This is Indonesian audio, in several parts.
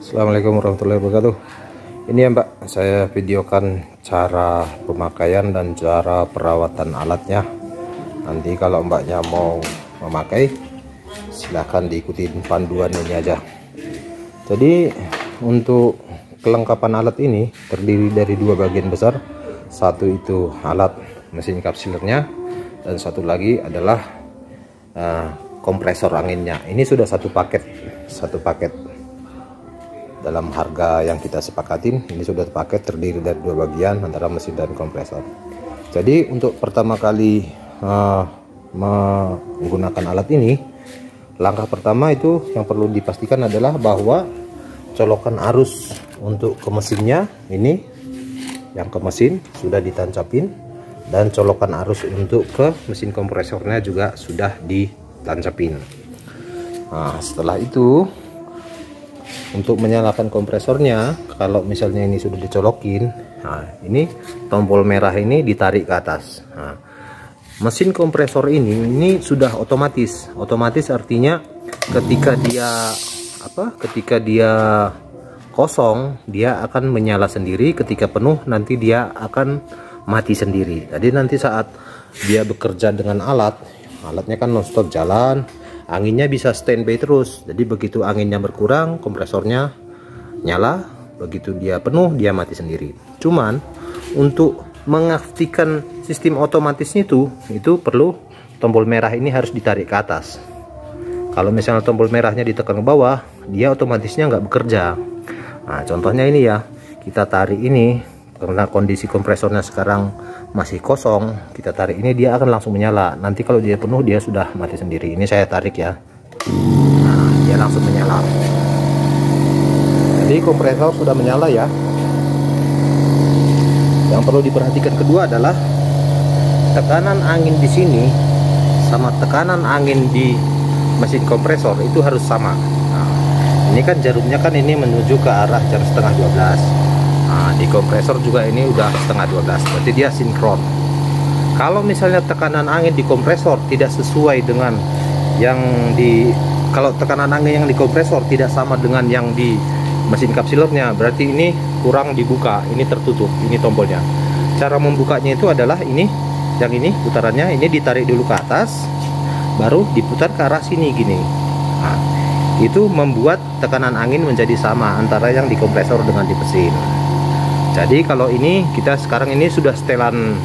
Assalamualaikum warahmatullahi wabarakatuh. Ini ya Mbak, saya videokan cara pemakaian dan cara perawatan alatnya. Nanti kalau Mbaknya mau memakai, silahkan diikuti panduan ini aja. Jadi untuk kelengkapan alat ini terdiri dari dua bagian besar. Satu itu alat mesin kapsilernya, dan satu lagi adalah kompresor anginnya. Ini sudah satu paket dalam harga yang kita sepakatin. Ini sudah paket terdiri dari dua bagian antara mesin dan kompresor. Jadi untuk pertama kali menggunakan alat ini, langkah pertama itu yang perlu dipastikan adalah bahwa colokan arus untuk ke mesinnya ini, yang ke mesin sudah ditancapin, dan colokan arus untuk ke mesin kompresornya juga sudah ditancapin. Nah, setelah itu untuk menyalakan kompresornya, kalau misalnya ini sudah dicolokin, nah ini tombol merah ini ditarik ke atas. Nah, mesin kompresor ini sudah otomatis artinya ketika dia kosong dia akan menyala sendiri, ketika penuh nanti dia akan mati sendiri. Jadi nanti saat dia bekerja dengan alatnya kan nonstop jalan, anginnya bisa standby terus. Jadi begitu anginnya berkurang, kompresornya nyala, begitu dia penuh dia mati sendiri. Cuman untuk mengaktifkan sistem otomatisnya itu perlu tombol merah ini harus ditarik ke atas. Kalau misalnya tombol merahnya ditekan ke bawah, dia otomatisnya nggak bekerja. Nah, contohnya ini ya, kita tarik ini karena kondisi kompresornya sekarang masih kosong, kita tarik ini dia akan langsung menyala. Nanti kalau dia penuh dia sudah mati sendiri. Ini saya tarik ya, nah, dia langsung menyala. Jadi kompresor sudah menyala ya. Yang perlu diperhatikan kedua adalah tekanan angin di sini sama tekanan angin di mesin kompresor itu harus sama. Nah, ini kan jarumnya kan ini menuju ke arah jam setengah 12. Nah, di kompresor juga ini udah setengah 12, berarti dia sinkron. Kalau misalnya tekanan angin di kompresor tidak sesuai dengan yang kalau tekanan angin yang di kompresor tidak sama dengan yang di mesin kapsilernya, berarti ini kurang dibuka, ini tertutup, ini tombolnya. Cara membukanya itu adalah ini, yang ini putarannya ini ditarik dulu ke atas, baru diputar ke arah sini gini. Nah, itu membuat tekanan angin menjadi sama antara yang di kompresor dengan di mesin. Jadi kalau ini kita sekarang ini sudah setelan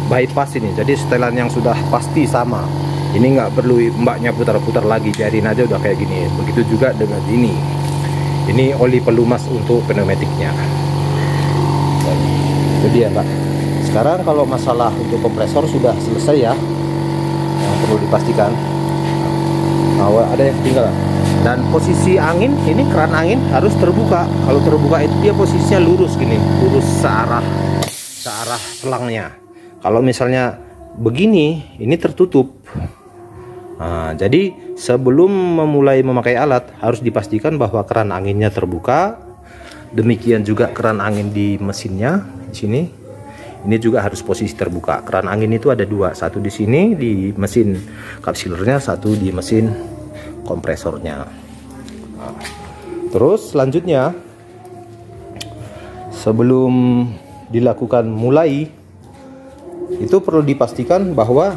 bypass ini, jadi setelan yang sudah pasti sama. Ini nggak perlu mbaknya putar-putar lagi, biarin aja udah kayak gini. Begitu juga dengan ini. Ini oli pelumas untuk pneumatiknya. Itu dia Mbak. Sekarang kalau masalah untuk kompresor sudah selesai ya, yang perlu dipastikan. Nah, ada yang ketinggalan. Dan posisi angin, ini keran angin harus terbuka. Kalau terbuka itu dia posisinya lurus gini, lurus searah selangnya. Kalau misalnya begini, ini tertutup. Nah, jadi sebelum memulai memakai alat harus dipastikan bahwa keran anginnya terbuka. Demikian juga keran angin di mesinnya di sini. Ini juga harus posisi terbuka. Keran angin itu ada dua, satu di sini di mesin kapsilernya, satu di mesin kompresornya. Nah, terus selanjutnya sebelum dilakukan mulai itu perlu dipastikan bahwa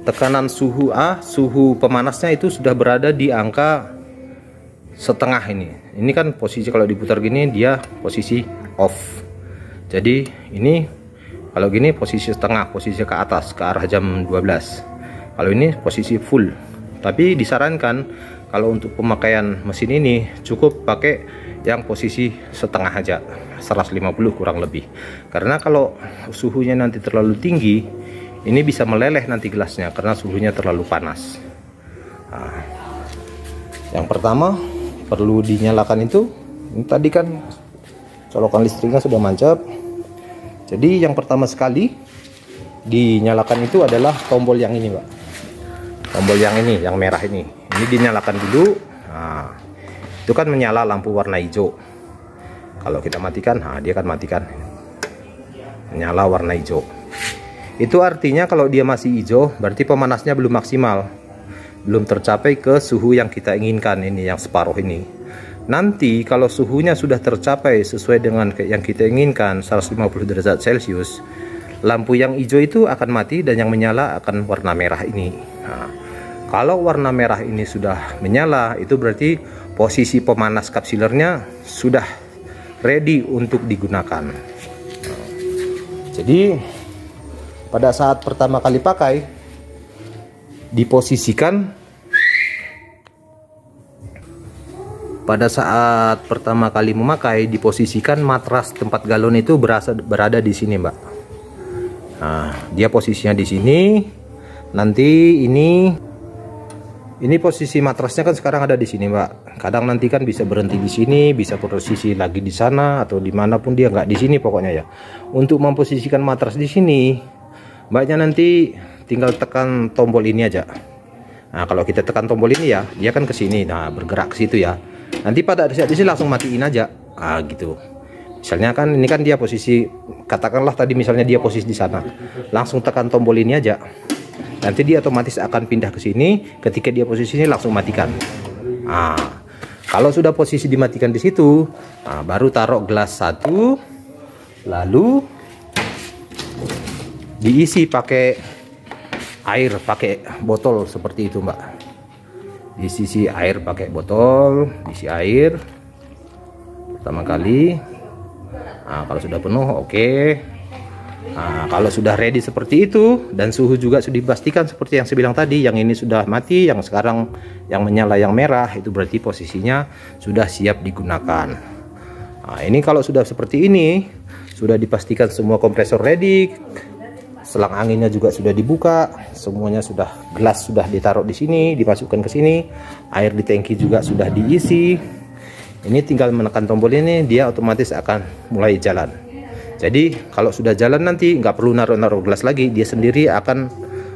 tekanan suhu pemanasnya itu sudah berada di angka setengah ini. Ini kan posisi kalau diputar gini dia posisi off. Jadi ini kalau gini posisi setengah, posisi ke atas ke arah jam 12. Kalau ini posisi full. Tapi disarankan kalau untuk pemakaian mesin ini cukup pakai yang posisi setengah aja, 150 kurang lebih. Karena kalau suhunya nanti terlalu tinggi, ini bisa meleleh nanti gelasnya karena suhunya terlalu panas. Nah, yang pertama perlu dinyalakan itu, ini tadi kan colokan listriknya sudah mancap. Jadi yang pertama sekali dinyalakan itu adalah tombol yang ini Pak. Tombol yang ini, yang merah ini dinyalakan dulu. Nah, itu kan menyala lampu warna hijau. Kalau kita matikan, nah dia akan matikan, menyala warna hijau. Itu artinya kalau dia masih hijau berarti pemanasnya belum maksimal, belum tercapai ke suhu yang kita inginkan, ini yang separuh ini. Nanti kalau suhunya sudah tercapai sesuai dengan yang kita inginkan 150 derajat Celcius, lampu yang hijau itu akan mati dan yang menyala akan warna merah ini. Nah, kalau warna merah ini sudah menyala, itu berarti posisi pemanas kapsilernya sudah ready untuk digunakan. Nah, jadi pada saat pertama kali pakai, diposisikan pada saat pertama kali memakai, diposisikan matras tempat galon itu berada di sini, Mbak. Nah, dia posisinya di sini. Nanti ini posisi matrasnya kan sekarang ada di sini, Mbak. Kadang nanti kan bisa berhenti di sini, bisa posisi lagi di sana atau dimanapun dia, nggak di sini pokoknya ya. Untuk memposisikan matras di sini, Mbaknya nanti tinggal tekan tombol ini aja. Nah, kalau kita tekan tombol ini ya, dia kan ke sini. Nah, bergerak ke situ ya. Nanti pada saat di sini langsung matiin aja. Ah, gitu. Misalnya kan ini kan dia posisi, katakanlah tadi misalnya dia posisi di sana. Langsung tekan tombol ini aja. Nanti dia otomatis akan pindah ke sini. Ketika dia posisi ini langsung matikan. Nah, kalau sudah posisi dimatikan di situ, nah, baru taruh gelas satu, lalu diisi pakai air, pakai botol seperti itu, Mbak. Diisi air pakai botol, diisi air pertama kali. Nah, kalau sudah penuh, oke. Nah, kalau sudah ready seperti itu dan suhu juga sudah dipastikan seperti yang saya bilang tadi, yang ini sudah mati, yang sekarang yang menyala yang merah, itu berarti posisinya sudah siap digunakan. Nah, ini kalau sudah seperti ini, sudah dipastikan semua kompresor ready, selang anginnya juga sudah dibuka, semuanya sudah, gelas sudah ditaruh di sini, dimasukkan ke sini, air di tangki juga sudah diisi. Ini tinggal menekan tombol ini, dia otomatis akan mulai jalan. Jadi kalau sudah jalan nanti nggak perlu naruh-naruh gelas lagi, dia sendiri akan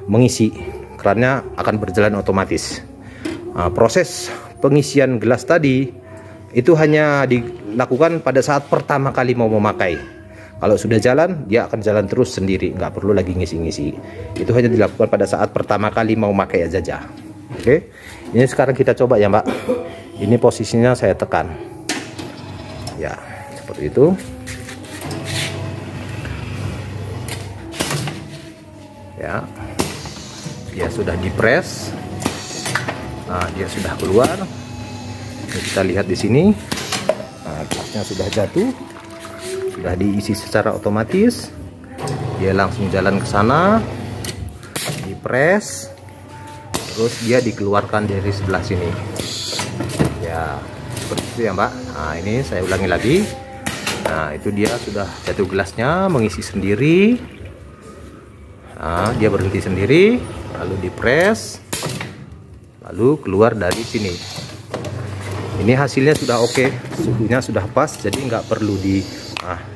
mengisi, kerannya akan berjalan otomatis. Nah, proses pengisian gelas tadi itu hanya dilakukan pada saat pertama kali mau memakai. Kalau sudah jalan, dia akan jalan terus sendiri, nggak perlu lagi ngisi-ngisi. Itu hanya dilakukan pada saat pertama kali mau pakai aja. Oke, ini sekarang kita coba ya, Mbak. Ini posisinya saya tekan. Ya, seperti itu. Ya, dia sudah dipres. Nah, dia sudah keluar. Ini kita lihat di sini. Nah, gelasnya sudah jatuh. Sudah diisi secara otomatis, dia langsung jalan ke sana, dipres, terus dia dikeluarkan dari sebelah sini. Ya, seperti itu ya, Mbak. Nah, ini saya ulangi lagi. Nah, itu dia sudah jatuh gelasnya, mengisi sendiri. Nah, dia berhenti sendiri, lalu dipres, lalu keluar dari sini. Ini hasilnya sudah oke, suhunya sudah pas, jadi nggak perlu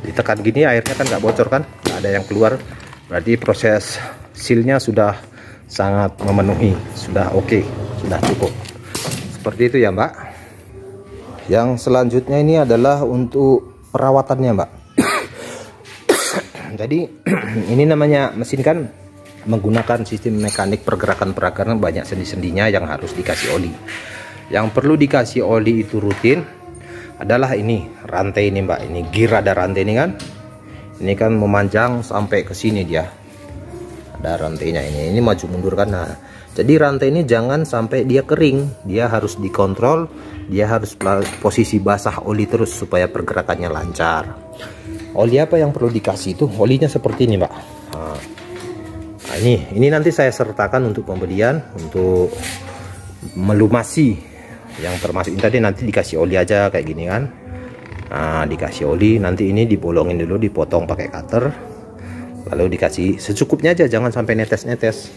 ditekan gini, airnya kan nggak bocor kan, nggak ada yang keluar, berarti proses sealnya sudah sangat memenuhi, sudah oke, sudah cukup. Seperti itu ya, Mbak. Yang selanjutnya ini adalah untuk perawatannya, Mbak. Jadi ini namanya mesin kan menggunakan sistem mekanik pergerakan banyak sendi-sendinya yang harus dikasih oli. Yang perlu dikasih oli itu rutin adalah ini rantai ini, Mbak. Ini gear, ada rantai ini kan. Ini kan memanjang sampai ke sini dia. Ada rantainya ini maju mundur kan. Nah, jadi rantai ini jangan sampai dia kering. Dia harus dikontrol, dia harus posisi basah oli terus supaya pergerakannya lancar. Oli apa yang perlu dikasih itu? Olinya seperti ini, Mbak. Nah, ini nanti saya sertakan untuk pembelian, untuk melumasi yang termasuk ini tadi, nanti dikasih oli aja kayak gini kan. Nah, dikasih oli, nanti ini dibolongin dulu, dipotong pakai cutter, lalu dikasih secukupnya aja, jangan sampai netes-netes.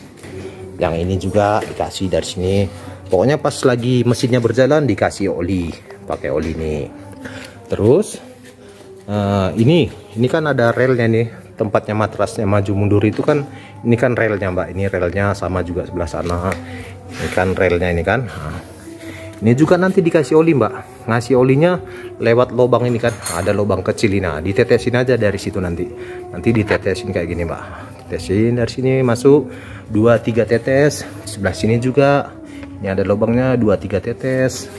Yang ini juga dikasih dari sini. Pokoknya pas lagi mesinnya berjalan dikasih oli, pakai oli ini. Terus ini kan ada relnya nih, tempatnya matrasnya maju mundur itu kan, ini kan relnya, Mbak. Ini relnya sama juga sebelah sana. Ini kan relnya ini kan. Nah, ini juga nanti dikasih oli, Mbak. Ngasih olinya lewat lubang ini kan, ada lubang kecil ini. Nah, ditetesin aja dari situ nanti. Nanti ditetesin kayak gini, Mbak. Tetesin dari sini masuk 2-3 tetes. Sebelah sini juga ini ada lubangnya 2-3 tetes.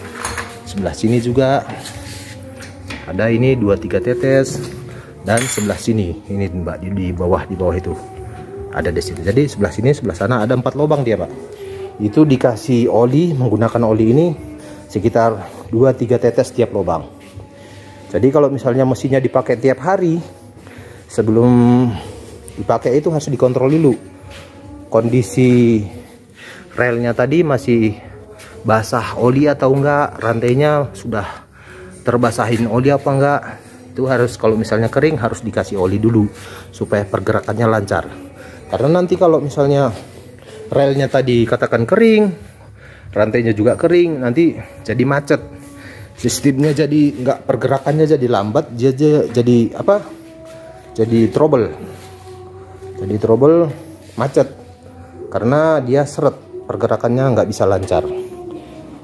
sebelah sini juga ada, ini 2-3 tetes, dan sebelah sini ini Mbak di bawah itu ada di situ. Jadi sebelah sini, sebelah sana ada 4 lubang dia Pak. Itu dikasih oli, menggunakan oli ini sekitar 2-3 tetes tiap lubang. Jadi kalau misalnya mesinnya dipakai tiap hari, sebelum dipakai itu harus dikontrol dulu kondisi relnya tadi masih basah oli atau enggak, rantainya sudah terbasahin oli apa enggak. Itu harus, kalau misalnya kering harus dikasih oli dulu supaya pergerakannya lancar. Karena nanti kalau misalnya relnya tadi katakan kering, rantainya juga kering, nanti jadi macet, sistemnya jadi enggak, pergerakannya jadi lambat, jadi apa, jadi trouble, macet, karena dia seret, pergerakannya nggak bisa lancar.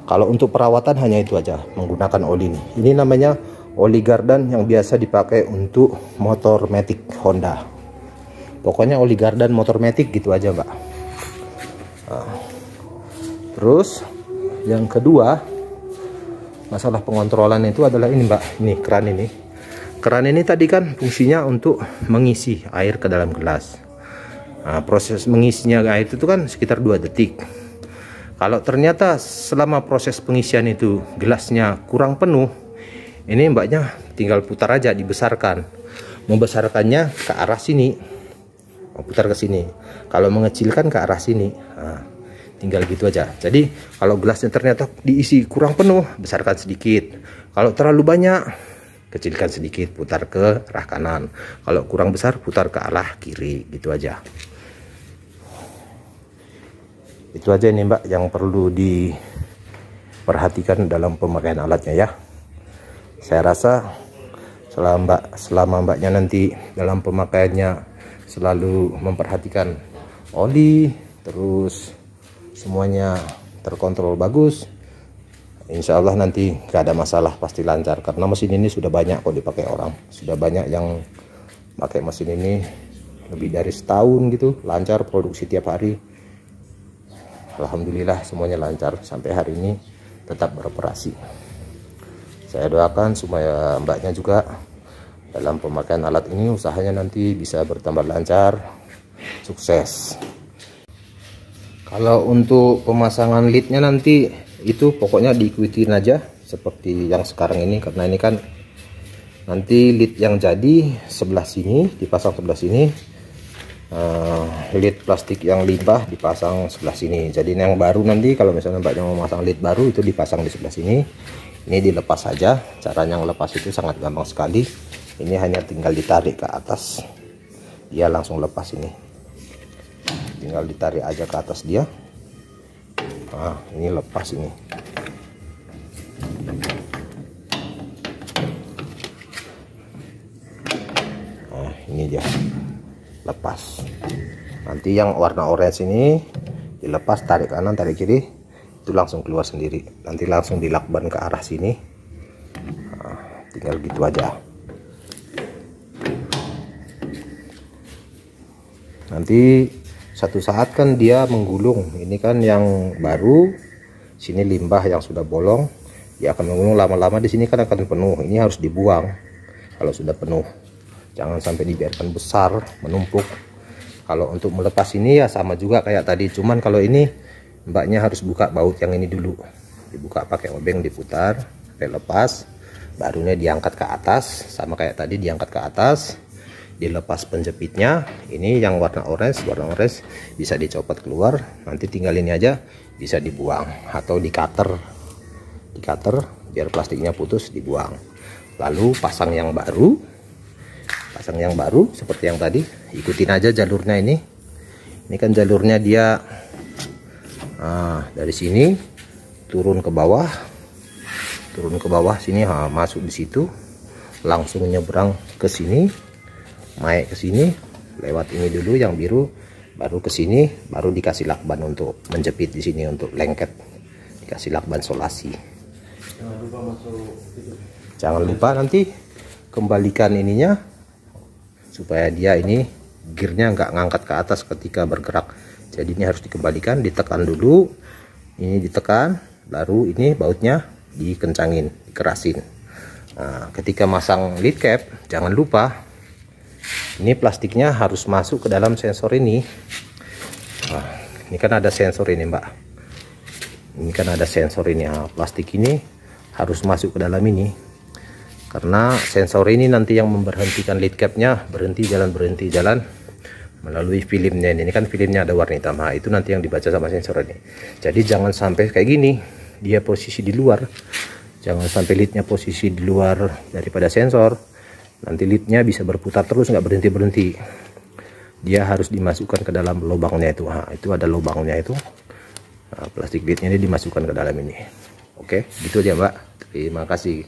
Kalau untuk perawatan hanya itu aja, menggunakan oli ini. Ini namanya oli Gardan yang biasa dipakai untuk motor matic Honda. Pokoknya oli Gardan motor matic gitu aja Mbak. Nah, terus yang kedua, masalah pengontrolan itu adalah ini Mbak. Ini keran ini. Keran ini tadi kan fungsinya untuk mengisi air ke dalam gelas. Nah, proses mengisinya air itu kan sekitar 2 detik. Kalau ternyata selama proses pengisian itu gelasnya kurang penuh, ini Mbaknya tinggal putar aja, dibesarkan. Membesarkannya ke arah sini, putar ke sini. Kalau mengecilkan ke arah sini, nah, tinggal gitu aja. Jadi kalau gelasnya ternyata diisi kurang penuh, besarkan sedikit. Kalau terlalu banyak, kecilkan sedikit, putar ke arah kanan. Kalau kurang besar, putar ke arah kiri, gitu aja. Itu aja ini Mbak yang perlu diperhatikan dalam pemakaian alatnya ya. Saya rasa selama Mbaknya nanti dalam pemakaiannya selalu memperhatikan oli, terus semuanya terkontrol bagus, insya Allah nanti gak ada masalah, pasti lancar. Karena mesin ini sudah banyak kok dipakai orang, sudah banyak yang pakai mesin ini lebih dari setahun gitu, lancar produksi tiap hari. Alhamdulillah semuanya lancar sampai hari ini tetap beroperasi. Saya doakan supaya Mbaknya juga dalam pemakaian alat ini usahanya nanti bisa bertambah lancar, sukses. Kalau untuk pemasangan leadnya nanti itu pokoknya diikutin aja seperti yang sekarang ini, karena ini kan nanti lead yang jadi sebelah sini dipasang sebelah sini, lead plastik yang limbah dipasang sebelah sini. Jadi yang baru nanti kalau misalnya Mbaknya mau masang lead baru itu dipasang di sebelah sini. Ini dilepas saja. Caranya ngelepas itu sangat gampang sekali. Ini hanya tinggal ditarik ke atas, dia langsung lepas. Ini tinggal ditarik aja ke atas dia. Nah, ini lepas ini. Nah, ini dia lepas. Nanti yang warna orange ini dilepas, tarik kanan tarik kiri, itu langsung keluar sendiri. Nanti langsung dilakban ke arah sini. Nah, tinggal gitu aja. Nanti satu saat kan dia menggulung. Ini kan yang baru, sini limbah yang sudah bolong, dia akan menggulung. Lama-lama di sini kan akan penuh. Ini harus dibuang kalau sudah penuh. Jangan sampai dibiarkan besar menumpuk. Kalau untuk melepas ini ya sama juga kayak tadi, cuman kalau ini Mbaknya harus buka baut yang ini dulu, dibuka pakai obeng, diputar sampai lepas, barunya diangkat ke atas. Sama kayak tadi, diangkat ke atas, dilepas penjepitnya. Ini yang warna orange bisa dicopot keluar, nanti tinggal ini aja, bisa dibuang atau di cutter biar plastiknya putus, dibuang. Lalu pasang yang baru seperti yang tadi, ikutin aja jalurnya. Ini kan jalurnya dia, dari sini turun ke bawah sini, masuk di situ, langsung nyebrang ke sini, naik ke sini, lewat ini dulu yang biru, baru ke sini, baru dikasih lakban untuk menjepit di sini untuk lengket, dikasih lakban solasi. Jangan lupa nanti kembalikan ininya supaya dia ini gearnya nggak ngangkat ke atas ketika bergerak. Jadi ini harus dikembalikan, ditekan dulu, ini ditekan, baru ini bautnya dikencangin, dikerasin. Nah, ketika masang lead cap, jangan lupa ini plastiknya harus masuk ke dalam sensor ini. Nah, ini kan ada sensor ini, Mbak. Ini kan ada sensor ini. Nah, plastik ini harus masuk ke dalam ini, karena sensor ini nanti yang memberhentikan lead capnya berhenti jalan melalui filmnya ini. Kan filmnya ada warna hitam. Nah, itu nanti yang dibaca sama sensor ini. Jadi jangan sampai kayak gini, dia posisi di luar. Jangan sampai leadnya posisi di luar daripada sensor. Nanti leadnya bisa berputar terus, nggak berhenti. Dia harus dimasukkan ke dalam lubangnya itu. Nah, itu ada lubangnya itu. Nah, plastik leadnya ini dimasukkan ke dalam ini. Oke, gitu aja, Mbak. Terima kasih.